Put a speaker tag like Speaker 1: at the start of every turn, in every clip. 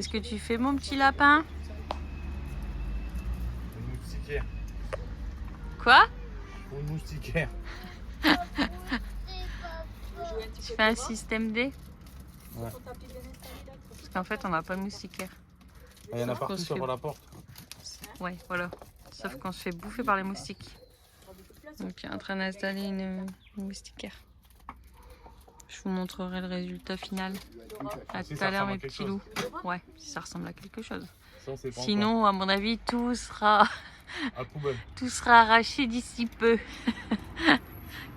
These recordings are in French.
Speaker 1: Qu'est-ce que tu fais, mon petit lapin?
Speaker 2: Une moustiquaire.
Speaker 1: Quoi?
Speaker 2: Une moustiquaire.
Speaker 1: Tu fais un système D?
Speaker 2: Ouais.
Speaker 1: Parce qu'en fait, on n'a pas de moustiquaire.
Speaker 2: Il y en a
Speaker 1: Sauf qu'on
Speaker 2: partout
Speaker 1: se
Speaker 2: sur
Speaker 1: fait-
Speaker 2: la porte.
Speaker 1: Ouais, voilà. Sauf qu'on se fait bouffer par les moustiques. Donc, il est en train d'installer une moustiquaire. Je vous montrerai le résultat final. À
Speaker 2: Si
Speaker 1: tout
Speaker 2: ça
Speaker 1: à l'heure,
Speaker 2: ressemble à
Speaker 1: mes
Speaker 2: quelque
Speaker 1: petits
Speaker 2: chose.
Speaker 1: loups. Ouais, si ça ressemble à quelque chose.
Speaker 2: Ça, c'est pas
Speaker 1: Sinon, à mon avis, tout sera
Speaker 2: encore. À poubelle.
Speaker 1: tout sera arraché d'ici peu.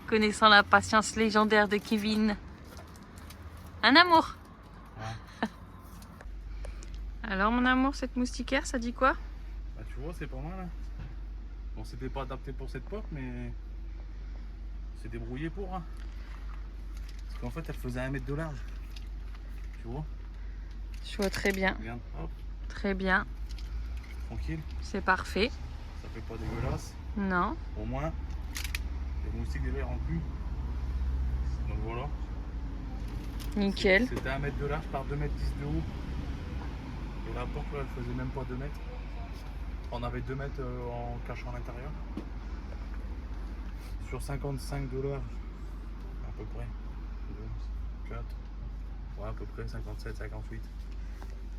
Speaker 1: Connaissant la patience légendaire de Kevin. Un amour.
Speaker 2: Ouais.
Speaker 1: Alors, mon amour, cette moustiquaire, ça dit quoi?
Speaker 2: Bah, tu vois, c'est pas mal. Hein. Bon, c'était pas adapté pour cette porte, mais c'est débrouillé pour. Hein. Parce qu'en fait, elle faisait 1 mètre de large. Tu vois?
Speaker 1: Je vois très bien.
Speaker 2: Regarde, hop,
Speaker 1: Très bien.
Speaker 2: tranquille.
Speaker 1: C'est parfait.
Speaker 2: Ça fait pas dégueulasse.
Speaker 1: Non.
Speaker 2: Au moins, les moustiques déjà ils rentrent plus. Donc voilà.
Speaker 1: Nickel.
Speaker 2: C'était 1 mètre de large par 2 mètres 10 de haut. Et la porte là, elle faisait même pas 2 mètres. On avait 2 mètres en cachant à l'intérieur. Sur 55 de large, à peu près. 2, 4, ouais, à peu près 57, 58.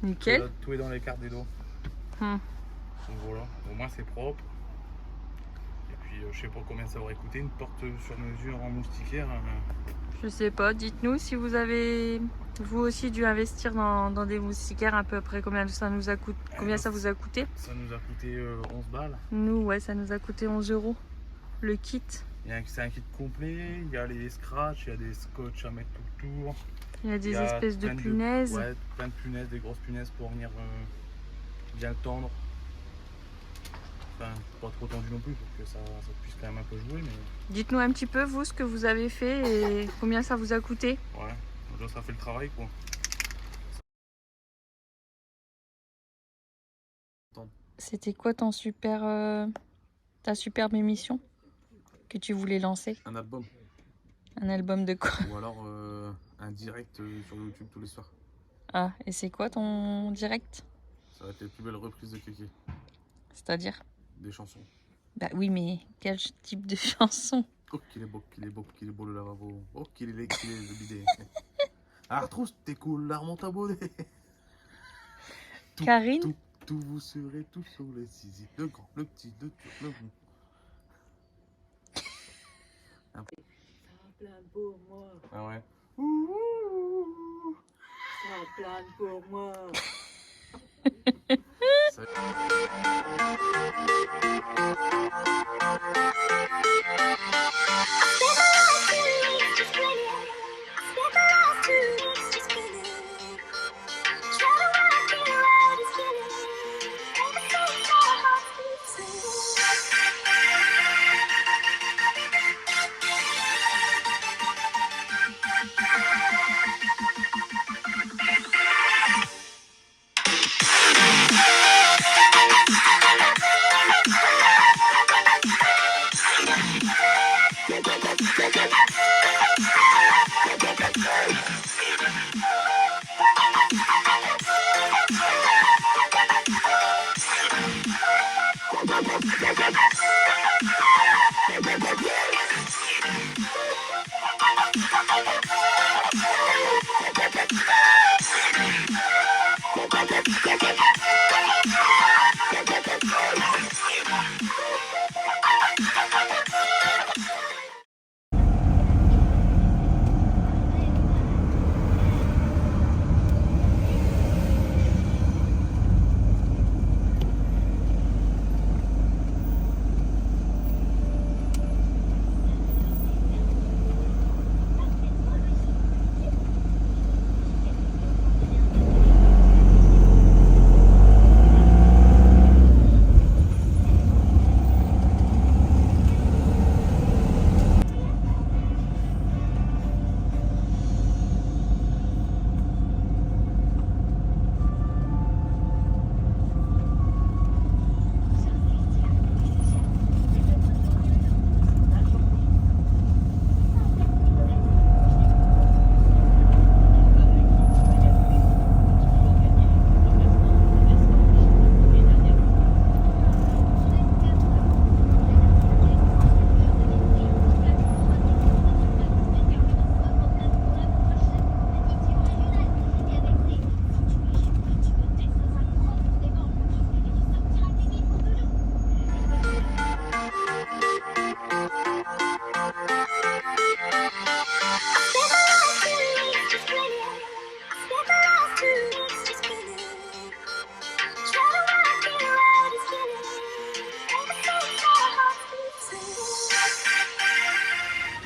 Speaker 1: Nickel.
Speaker 2: Tout est dans les cartes des dos.
Speaker 1: Hmm.
Speaker 2: Donc voilà, au moins c'est propre. Et puis je sais pas combien ça aurait coûté une porte sur mesure en moustiquaire.
Speaker 1: Je sais pas. Dites-nous si vous avez vous aussi dû investir dans des moustiquaires à peu près combien ça nous a coûté. Combien ça vous a coûté?
Speaker 2: Ça nous a coûté 11 balles.
Speaker 1: Nous, ouais, ça nous a coûté 11 € le kit.
Speaker 2: C'est un kit complet, il y a les scratchs, il y a des scotch à mettre tout le tour.
Speaker 1: Il y a des
Speaker 2: Il y a
Speaker 1: espèces de
Speaker 2: plein
Speaker 1: punaises.
Speaker 2: Ouais, plein de punaises, des grosses punaises pour venir bien le tendre. Enfin, pas trop tendu non plus pour que ça puisse quand même un peu jouer. Mais
Speaker 1: Dites-nous un petit peu, vous, ce que vous avez fait et combien ça vous a coûté.
Speaker 2: ouais, déjà ça fait le travail quoi.
Speaker 1: C'était quoi ta superbe émission que tu voulais lancer?
Speaker 2: Un album.
Speaker 1: Un album de quoi?
Speaker 2: Ou alors un direct sur YouTube tous les soirs.
Speaker 1: Ah, et c'est quoi ton direct?
Speaker 2: Ça va être les plus belles reprises de Kéké.
Speaker 1: C'est-à-dire?
Speaker 2: Des chansons.
Speaker 1: Bah oui, mais quel type de chanson?
Speaker 2: Oh qu'il est beau, qu'il est beau, qu'il est beau le lavabo. Oh qu'il est laid, qu'il est le bidet. Ah retrousse, t'es cool, la remonte à bonnet.
Speaker 1: Karine?
Speaker 2: Tout vous serez tous sur les zizi. Le grand, le petit, le turc, le bon.
Speaker 3: Ça plane pour moi,
Speaker 2: Ah ouais.
Speaker 3: ça plane pour moi.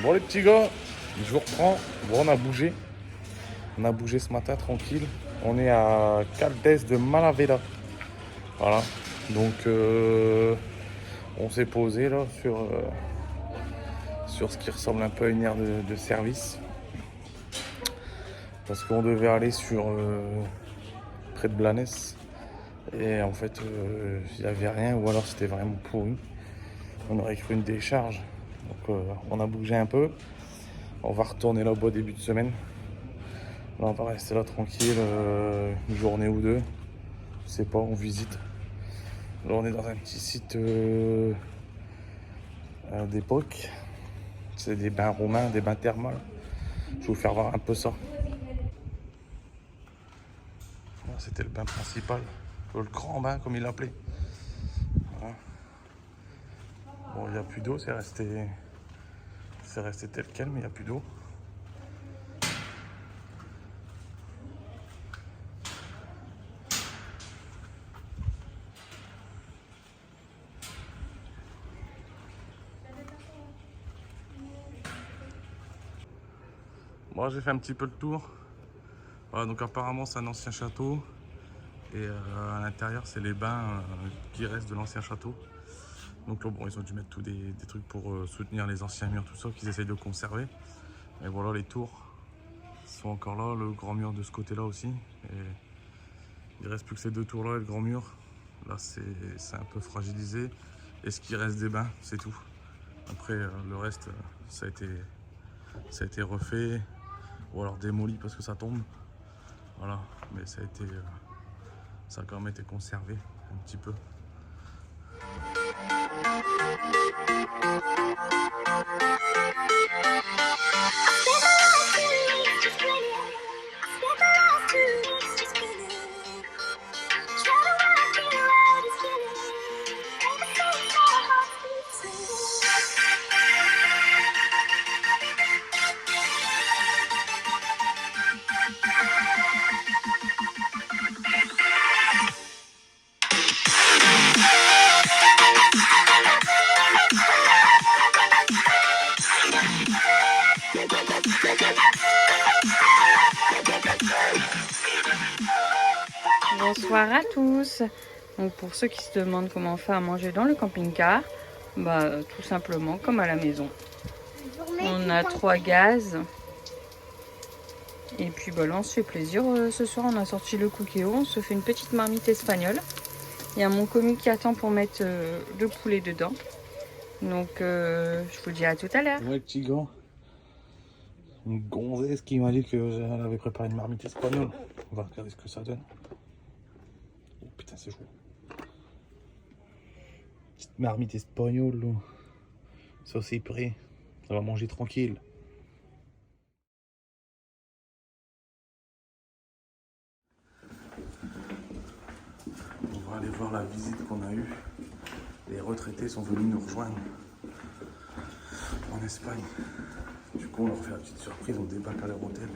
Speaker 2: Bon les petits gars, je vous reprends. Bon, on a bougé. On a bougé ce matin tranquille. On est à Caldes de Malaveda. Voilà. Donc on s'est posé là sur ce qui ressemble un peu à une aire de service. Parce qu'on devait aller sur près de Blanes. Et en fait, il n'y avait rien, ou alors c'était vraiment pourri. On aurait cru une décharge. Donc on a bougé un peu. On va retourner là-bas au début de semaine. Là, on va rester là tranquille, une journée ou deux. Je sais pas, on visite. Là, on est dans un petit site d'époque. C'est des bains romains, des bains thermales. Je vais vous faire voir un peu ça. C'était le bain principal, le grand bain comme il l'appelait. Voilà. Bon, il n'y a plus d'eau, c'est resté tel quel, mais il n'y a plus d'eau. Moi, j'ai fait un petit peu le tour. Voilà, donc apparemment c'est un ancien château. Et à l'intérieur, c'est les bains qui restent de l'ancien château. Donc là, bon, ils ont dû mettre tous des trucs pour soutenir les anciens murs, tout ça, qu'ils essayent de conserver. Et voilà, les tours sont encore là, le grand mur de ce côté-là aussi. Et il reste plus que ces deux tours-là et le grand mur. Là, c'est un peu fragilisé. Et ce qui reste des bains, c'est tout. Après, le reste, ça a été refait ou alors démoli parce que ça tombe. Voilà, mais ça a quand même été conservé un petit peu.
Speaker 1: Bonsoir à tous. Donc pour ceux qui se demandent comment on fait à manger dans le camping-car, tout simplement comme à la maison. On a 3 gaz. Et puis là on se fait plaisir. Ce soir on a sorti le cookéo, on se fait une petite marmite espagnole. Il y a mon commis qui attend pour mettre le poulet dedans. Donc je vous dis à tout à l'heure.
Speaker 2: Ouais, petit gars. Une gonzesse qui m'a dit qu'elle avait préparé une marmite espagnole. On va regarder ce que ça donne. Oh putain, c'est chaud. Petite marmite espagnole, là. Ça c'est prêt. Ça va manger tranquille. On va aller voir la visite qu'on a eue. Les retraités sont venus nous rejoindre en Espagne. Du coup, on leur fait la petite surprise, on débarque à leur hôtel.